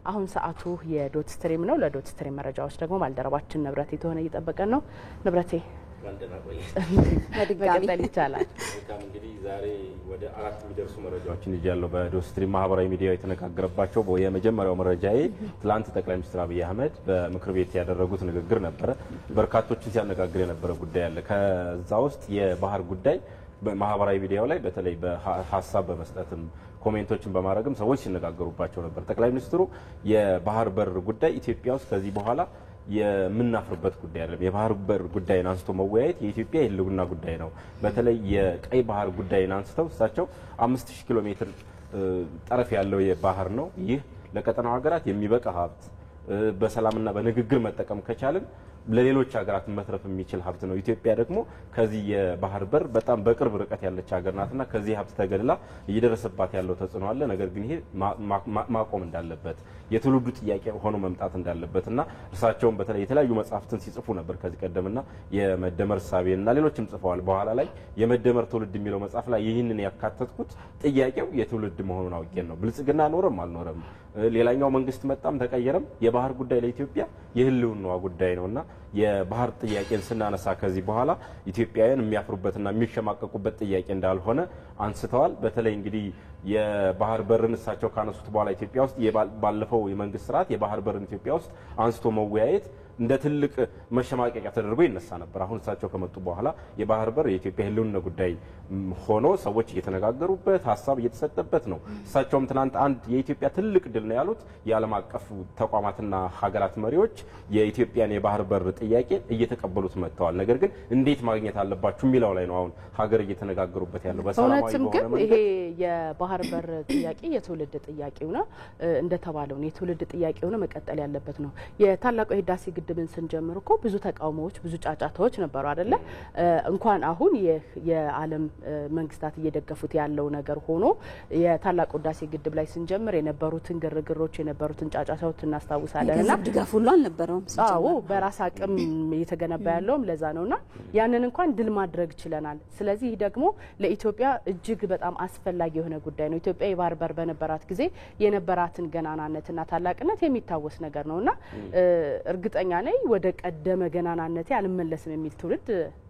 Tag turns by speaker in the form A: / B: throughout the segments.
A: አሁን ሰዓቱ የዶት ስትሪም ነው። ለዶት ስትሪም መረጃዎች ደግሞ ባልደረባችን ንብረቴ ተሆነ እየጠበቀን ነው። ንብረቴ መቀጠል ይቻላል።
B: እንግዲህ ዛሬ ወደ 4 የሚደርሱ መረጃዎችን ይያለው በዶት ስትሪም ማህበራዊ ሚዲያ የተነጋገረባቸው የመጀመሪያው መረጃዬ ትላንት ጠቅላይ ሚኒስትር አብይ አህመድ በምክር ቤት ያደረጉት ንግግር ነበር። በርካቶችን ሲያነጋግር የነበረ ጉዳይ አለ። ከዛ ውስጥ የባህር ጉዳይ በማህበራዊ ሚዲያው ላይ በተለይ በሐሳብ በመስጠትም ኮሜንቶችን በማድረግም ሰዎች ሲነጋገሩባቸው ነበር። ጠቅላይ ሚኒስትሩ የባህር በር ጉዳይ ኢትዮጵያ ውስጥ ከዚህ በኋላ የምናፍርበት ጉዳይ አይደለም። የባህር በር ጉዳይን አንስቶ መወያየት የኢትዮጵያ የህልውና ጉዳይ ነው። በተለይ የቀይ ባህር ጉዳይን አንስተው እሳቸው 5000 ኪሎ ሜትር ጠረፍ ያለው የባህር ነው። ይህ ለቀጠናው ሀገራት የሚበቃ ሀብት በሰላምና በንግግር መጠቀም ከቻልን ለሌሎች ሀገራት መትረፍ የሚችል ሀብት ነው። ኢትዮጵያ ደግሞ ከዚህ የባህር በር በጣም በቅርብ ርቀት ያለች ሀገር ናትና ከዚህ ሀብት ተገድላ እየደረሰባት ያለው ተጽዕኖ አለ። ነገር ግን ይሄ ማቆም እንዳለበት የትውልዱ ጥያቄ ሆኖ መምጣት እንዳለበትና እርሳቸውም በተለይ የተለያዩ መጽሐፍትን ሲጽፉ ነበር ከዚህ ቀደምና የመደመር ሳቤና ሌሎችም ጽፈዋል። በኋላ ላይ የመደመር ትውልድ የሚለው መጽሐፍ ላይ ይህንን ያካተትኩት ጥያቄው የትውልድ መሆኑን አውቄን ነው። ብልጽግና ኖረም አልኖረም ሌላኛው መንግስት መጣም ተቀየረም የባህር ጉዳይ ለኢትዮጵያ የህልውናዋ ጉዳይ ነውና የባህር ጥያቄን ስናነሳ ከዚህ በኋላ ኢትዮጵያውያን የሚያፍሩበትና የሚሸማቀቁበት ጥያቄ እንዳልሆነ አንስተዋል። በተለይ እንግዲህ የባህር በርን እሳቸው ካነሱት በኋላ ኢትዮጵያ ውስጥ ባለፈው የመንግስት ስርዓት የባህር በርን ኢትዮጵያ ውስጥ አንስቶ መወያየት እንደ ትልቅ መሸማቀቂያ ተደርጎ ይነሳ ነበር። አሁን እሳቸው ከመጡ በኋላ የባህር በር የኢትዮጵያ ህልውና ጉዳይ ሆኖ ሰዎች እየተነጋገሩበት ሀሳብ እየተሰጠበት ነው። እሳቸውም ትናንት አንድ የኢትዮጵያ ትልቅ ድል ነው ያሉት የዓለም አቀፍ ተቋማትና ሀገራት መሪዎች የኢትዮጵያን የባህር በር ጥያቄ እየተቀበሉት መጥተዋል። ነገር ግን እንዴት ማግኘት አለባችሁ የሚለው ላይ ነው አሁን ሀገር እየተነጋገሩበት ያለው። በሰላማዊ በሆነ መንገድ
A: ይሄ የባህር በር ጥያቄ የትውልድ ጥያቄው ነው እንደተባለው ነው። የትውልድ ጥያቄው ነው መቀጠል ያለበት ነው። የታላቁ ህዳሴ ግድብን ስንጀምር እኮ ብዙ ተቃውሞዎች ብዙ ጫጫታዎች ነበሩ አይደለ? እንኳን አሁን የዓለም መንግስታት እየደገፉት ያለው ነገር ሆኖ የታላቁ ህዳሴ ግድብ ላይ ስንጀምር የነበሩትን ግርግሮች የነበሩትን ጫጫታዎች እናስታውሳለንና
C: ድጋፍ ሁሉ አልነበረውም።
A: አዎ በራስ አቅም እየተገነባ ያለውም ለዛ ነውና ያንን እንኳን ድል ማድረግ ችለናል። ስለዚህ ደግሞ ለኢትዮጵያ እጅግ በጣም አስፈላጊ የሆነ ጉዳይ ነው። ኢትዮጵያ የባህር በር በነበራት ጊዜ የነበራትን ገናናነትና ታላቅነት የሚታወስ ነገር ነውና እርግጠኛ ነኝ ወደ ቀደመ ገናናነቴ አልመለስም የሚል ትውልድ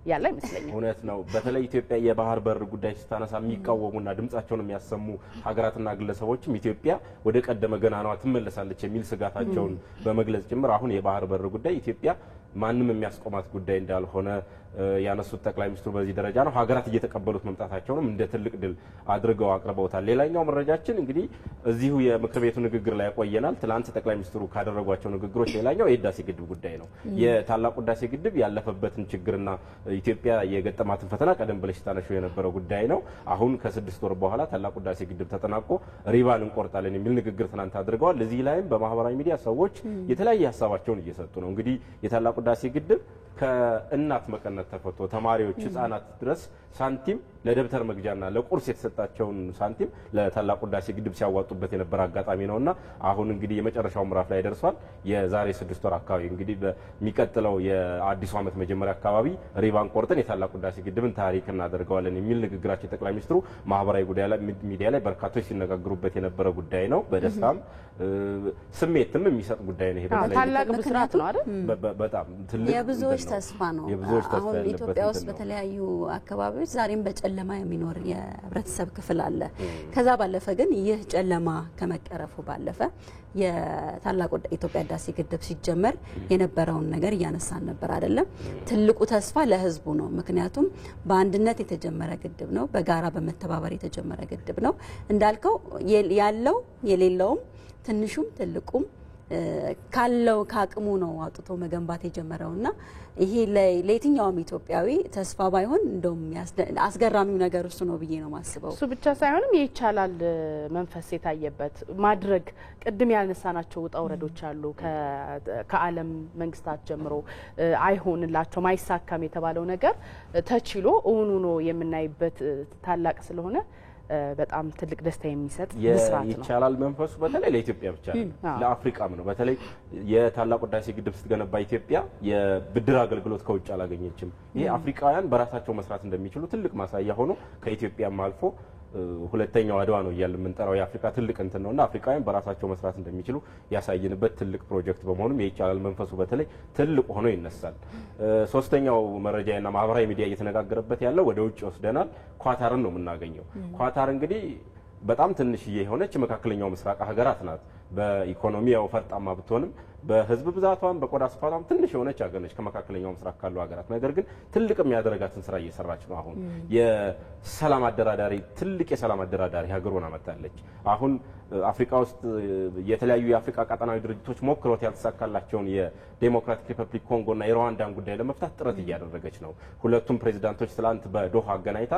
A: ያለ አይመስለኝም።
B: እውነት ነው። በተለይ ኢትዮጵያ የባህር በር ጉዳይ ስታነሳ የሚቃወሙና ድምጻቸውን የሚያሰሙ ሀገራትና ግለሰቦችም ኢትዮጵያ ወደ ቀደመ ገናናዋ ትመለሳለች የሚል ስጋታቸውን በመግለጽ ጭምር አሁን የባህር በር ጉዳይ ኢትዮጵያ ማንም የሚያስቆማት ጉዳይ እንዳልሆነ ያነሱት ጠቅላይ ሚኒስትሩ በዚህ ደረጃ ነው። ሀገራት እየተቀበሉት መምጣታቸውንም እንደ ትልቅ ድል አድርገው አቅርበውታል። ሌላኛው መረጃችን እንግዲህ እዚሁ የምክር ቤቱ ንግግር ላይ ያቆየናል። ትላንት ጠቅላይ ሚኒስትሩ ካደረጓቸው ንግግሮች ሌላኛው የህዳሴ ግድብ ጉዳይ ነው። የታላቁ ህዳሴ ግድብ ያለፈበትን ችግርና ኢትዮጵያ የገጠማትን ፈተና ቀደም ብለሽ ታነሹ የነበረው ጉዳይ ነው። አሁን ከ6 ወር በኋላ ታላቁ ህዳሴ ግድብ ተጠናቆ ሪባን እንቆርጣለን የሚል ንግግር ትናንት አድርገዋል። ለዚህ ላይም በማህበራዊ ሚዲያ ሰዎች የተለያየ ሀሳባቸውን እየሰጡ ነው። እንግዲህ የታላቁ ህዳሴ ግድብ ከእናት መቀነት ተፈቶ ተማሪዎች ህፃናት ድረስ ሳንቲም ለደብተር መግዣና ለቁርስ የተሰጣቸውን ሳንቲም ለታላቁ ህዳሴ ግድብ ሲያዋጡበት የነበረ አጋጣሚ ነውና አሁን እንግዲህ የመጨረሻው ምዕራፍ ላይ ደርሷል። የዛሬ 6 ወር አካባቢ እንግዲህ በሚቀጥለው የአዲሱ ዓመት መጀመሪያ አካባቢ ሪባን ቆርጠን የታላቁ ህዳሴ ግድብን ታሪክ እናደርገዋለን የሚል ንግግራቸው ጠቅላይ ሚኒስትሩ ማህበራዊ ጉዳይ ላይ ሚዲያ ላይ በርካቶች ሲነጋገሩበት የነበረ ጉዳይ ነው። በደስታም ስሜትም የሚሰጥ ጉዳይ ነው። ይሄ
A: ታላቅ ብስራት ነው አይደል?
B: በጣም ትልቅ
C: የብዙዎች ተስፋ ነው። አሁን ኢትዮጵያ ውስጥ በተለያዩ አካባቢዎች ዛሬም በጨለማ የሚኖር የህብረተሰብ ክፍል አለ። ከዛ ባለፈ ግን ይህ ጨለማ ከመቀረፉ ባለፈ የታላቁ ኢትዮጵያ ህዳሴ ግድብ ሲጀመር የነበረውን ነገር እያነሳን ነበር አይደለም? ትልቁ ተስፋ ለህዝቡ ነው። ምክንያቱም በአንድነት የተጀመረ ግድብ ነው። በጋራ በመተባበር የተጀመረ ግድብ ነው። እንዳልከው ያለው የሌለውም ትንሹም ትልቁም ካለው ካቅሙ ነው አውጥቶ መገንባት የጀመረውና ይሄ ለየትኛውም ኢትዮጵያዊ ተስፋ ባይሆን እንደውም አስገራሚው ነገር እሱ ነው ብዬ ነው ማስበው።
A: እሱ ብቻ ሳይሆንም ይቻላል መንፈስ የታየበት ማድረግ ቅድም ያነሳናቸው ውጣ ውረዶች አሉ። ከዓለም መንግስታት ጀምሮ አይሆንላቸው ማይሳካም የተባለው ነገር ተችሎ እውኑ ነው የምናይበት ታላቅ ስለሆነ በጣም ትልቅ ደስታ የሚሰጥ መስራት ነው።
B: ይቻላል መንፈሱ በተለይ ለኢትዮጵያ ብቻ ለአፍሪካም ነው። በተለይ የታላቁ ህዳሴ ግድብ ስትገነባ ኢትዮጵያ የብድር አገልግሎት ከውጭ አላገኘችም። ይሄ አፍሪካውያን በራሳቸው መስራት እንደሚችሉ ትልቅ ማሳያ ሆኖ ከኢትዮጵያም አልፎ ሁለተኛው አድዋ ነው እያልን የምንጠራው የአፍሪካ ትልቅ እንትን ነውና አፍሪካውያን በራሳቸው መስራት እንደሚችሉ ያሳየንበት ትልቅ ፕሮጀክት በመሆኑም የይቻላል መንፈሱ በተለይ ትልቅ ሆኖ ይነሳል። ሶስተኛው መረጃና ማህበራዊ ሚዲያ እየተነጋገረበት ያለው ወደ ውጭ ወስደናል። ኳታርን ነው የምናገኘው። ኳታር እንግዲህ በጣም ትንሽዬ የሆነች መካከለኛው ምስራቅ ሀገራት ናት። በኢኮኖሚ ያው ፈርጣማ ብትሆንም በህዝብ ብዛቷም በቆዳ ስፋቷም ትንሽ የሆነች ሀገር ነች ከመካከለኛው ምስራቅ ካሉ ሀገራት። ነገር ግን ትልቅ የሚያደርጋትን ስራ እየሰራች ነው። አሁን የሰላም አደራዳሪ ትልቅ የሰላም አደራዳሪ ሀገር ሆና መጣለች። አሁን አፍሪካ ውስጥ የተለያዩ የአፍሪካ ቀጠናዊ ድርጅቶች ሞክሮት ያልተሳካላቸውን የዴሞክራቲክ ሪፐብሊክ ኮንጎና የሩዋንዳን ጉዳይ ለመፍታት ጥረት እያደረገች ነው። ሁለቱም ፕሬዚዳንቶች ትላንት በዶሃ አገናኝታ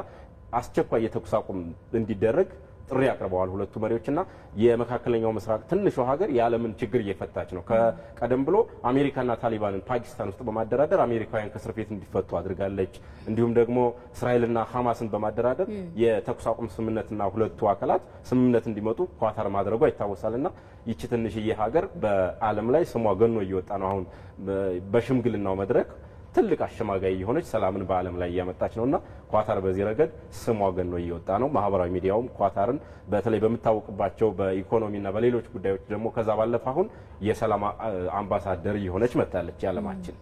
B: አስቸኳይ የተኩስ አቁም እንዲደረግ ጥሪ አቅርበዋል ሁለቱ መሪዎችና የመካከለኛው ምስራቅ ትንሿ ሀገር የዓለምን ችግር እየፈታች ነው። ከቀደም ብሎ አሜሪካና ታሊባንን ፓኪስታን ውስጥ በማደራደር አሜሪካውያን ከእስር ቤት እንዲፈቱ አድርጋለች። እንዲሁም ደግሞ እስራኤልና ሐማስን በማደራደር የተኩስ አቁም ስምምነትና ሁለቱ አካላት ስምምነት እንዲመጡ ኳታር ማድረጓ ይታወሳልና ይቺ ትንሽዬ ሀገር በዓለም ላይ ስሟ ገኖ እየወጣ ነው። አሁን በሽምግልናው መድረክ ትልቅ አሸማጋይ የሆነች ሰላምን በዓለም ላይ እያመጣች ነውና ኳታር በዚህ ረገድ ስሟ ገኖ እየወጣ ነው። ማህበራዊ ሚዲያውም ኳታርን በተለይ በምታወቅባቸው በኢኮኖሚና በሌሎች ጉዳዮች ደግሞ ከዛ ባለፈ አሁን የሰላም አምባሳደር እየሆነች መጣለች የዓለማችን።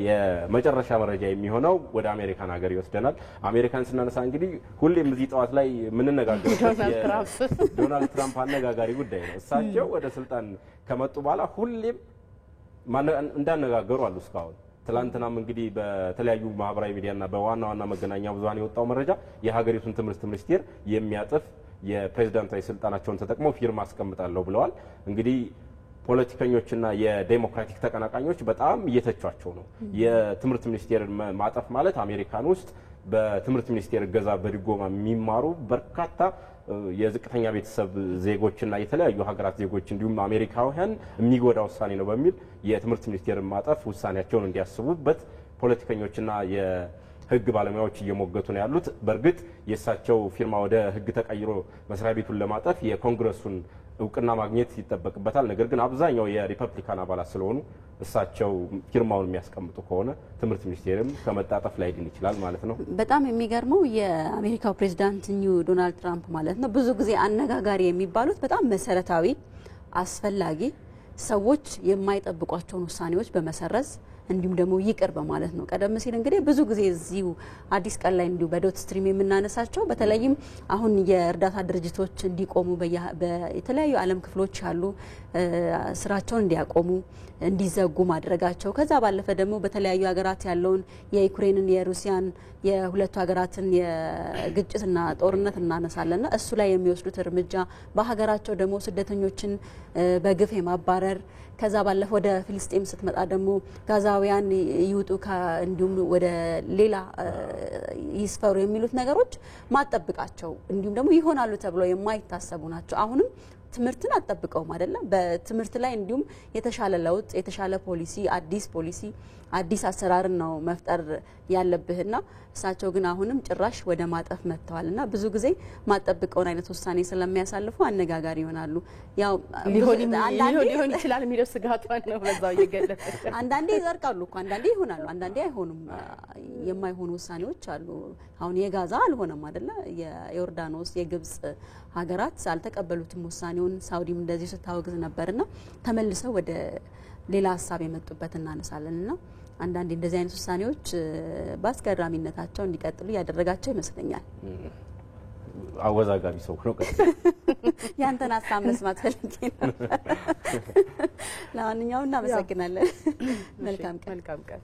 B: የመጨረሻ መረጃ የሚሆነው ወደ አሜሪካን ሀገር ይወስደናል። አሜሪካን ስናነሳ እንግዲህ ሁሌም እዚህ ጠዋት ላይ የምንነጋገርበት ዶናልድ ትራምፕ አነጋጋሪ ጉዳይ ነው። እሳቸው ወደ ስልጣን ከመጡ በኋላ ሁሌም እንዳነጋገሩ አሉ እስካሁን። ትላንትናም እንግዲህ በተለያዩ ማህበራዊ ሚዲያና በዋና ዋና መገናኛ ብዙሃን የወጣው መረጃ የሀገሪቱን ትምህርት ሚኒስቴር የሚያጥፍ የፕሬዝዳንታዊ ስልጣናቸውን ተጠቅመው ፊርማ አስቀምጣለሁ ብለዋል። እንግዲህ ፖለቲከኞችና የዴሞክራቲክ ተቀናቃኞች በጣም እየተቿቸው ነው። የትምህርት ሚኒስቴር ማጠፍ ማለት አሜሪካን ውስጥ በትምህርት ሚኒስቴር እገዛ በድጎማ የሚማሩ በርካታ የዝቅተኛ ቤተሰብ ዜጎችና የተለያዩ ሀገራት ዜጎች እንዲሁም አሜሪካውያን የሚጎዳ ውሳኔ ነው በሚል የትምህርት ሚኒስቴር ማጠፍ ውሳኔያቸውን እንዲያስቡበት ፖለቲከኞችና የሕግ ባለሙያዎች እየሞገቱ ነው ያሉት። በእርግጥ የእሳቸው ፊርማ ወደ ሕግ ተቀይሮ መስሪያ ቤቱን ለማጠፍ የኮንግረሱን እውቅና ማግኘት ይጠበቅበታል። ነገር ግን አብዛኛው የሪፐብሊካን አባላት ስለሆኑ እሳቸው ፊርማውን የሚያስቀምጡ ከሆነ ትምህርት ሚኒስቴርም ከመጣጠፍ ላይ ድን ይችላል ማለት ነው።
C: በጣም የሚገርመው የአሜሪካው ፕሬዝዳንት ዶናልድ ትራምፕ ማለት ነው ብዙ ጊዜ አነጋጋሪ የሚባሉት በጣም መሰረታዊ አስፈላጊ ሰዎች የማይጠብቋቸውን ውሳኔዎች በመሰረዝ እንዲሁም ደግሞ ይቅር በማለት ነው። ቀደም ሲል እንግዲህ ብዙ ጊዜ እዚሁ አዲስ ቀን ላይ እንዲሁ በዶት ስትሪም የምናነሳቸው በተለይም አሁን የእርዳታ ድርጅቶች እንዲቆሙ በተለያዩ ዓለም ክፍሎች ያሉ ስራቸውን እንዲያቆሙ እንዲዘጉ ማድረጋቸው ከዛ ባለፈ ደግሞ በተለያዩ ሀገራት ያለውን የዩክሬንን የሩሲያን የሁለቱ ሀገራትን የግጭትና ጦርነት እናነሳለና እሱ ላይ የሚወስዱት እርምጃ በሀገራቸው ደግሞ ስደተኞችን በግፍ የማባረር ከዛ ባለፈ ወደ ፍልስጤም ስትመጣ ደግሞ ጋዛውያን ይውጡ እንዲሁም ወደ ሌላ ይስፈሩ የሚሉት ነገሮች ማጠብቃቸው እንዲሁም ደግሞ ይሆናሉ ተብሎ የማይታሰቡ ናቸው። አሁንም ትምህርትን አጠብቀውም አይደለም በትምህርት ላይ እንዲሁም የተሻለ ለውጥ የተሻለ ፖሊሲ አዲስ አሰራርን ነው መፍጠር ያለብህና እሳቸው ግን አሁንም ጭራሽ ወደ ማጠፍ መጥተዋልና ብዙ ጊዜ ማጠብቀውን አይነት ውሳኔ ስለሚያሳልፉ አነጋጋሪ ይሆናሉ። ያው
A: ሊሆን ይችላል የሚለው ስጋቷን ነው በዛው እየገለጸች
C: አንዳንዴ ይዘርቃሉ እኮ አንዳንዴ ይሆናሉ አንዳንዴ አይሆኑም። የማይሆኑ ውሳኔዎች አሉ። አሁን የጋዛ አልሆነም አይደለ የዮርዳኖስ የግብጽ ሀገራት አልተቀበሉትም ውሳኔውን። ሳውዲም እንደዚህ ስታወግዝ ነበርና ተመልሰው ወደ ሌላ ሀሳብ የመጡበት እናነሳለንና አንዳንዴ እንደዚህ አይነት ውሳኔዎች በአስገራሚነታቸው እንዲቀጥሉ ያደረጋቸው ይመስለኛል።
B: አወዛጋቢ ሰው ነው
C: ያንተን ሀሳብ መስማት ፈልጌ ነው። ለማንኛውም እናመሰግናለን። መልካም ቀን።